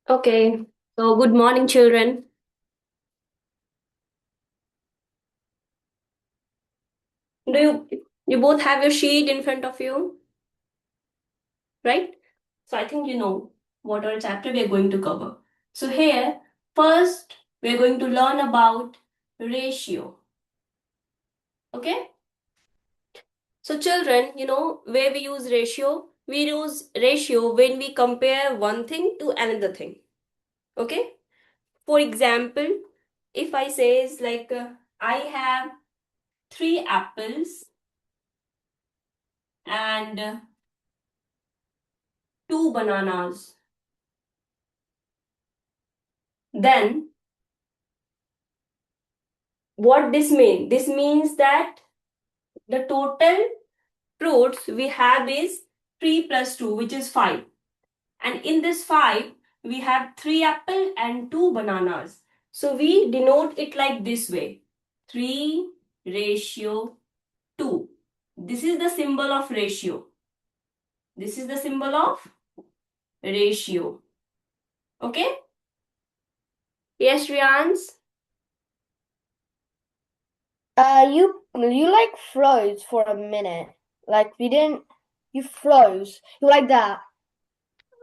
Okay, so good morning, children. Do you both have your sheet in front of you, right? So I think you know what our chapter we are going to cover. So here, first we are going to learn about ratio. Okay? So children, where we use ratio? We use ratio when we compare one thing to another thing. Okay? For example, if I says like I have 3 apples and 2 bananas. Then what this mean? This means that the total fruits we have is 3 plus 2, which is 5. And in this 5, we have 3 apple and 2 bananas. So we denote it like this way. 3 ratio 2. This is the symbol of ratio. This is the symbol of ratio. Okay? Yes, Rians? You like froze for a minute. Like you froze. You like that.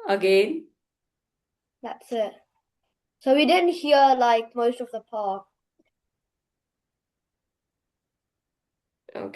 Again. That's it. So we didn't hear like most of the part. Okay.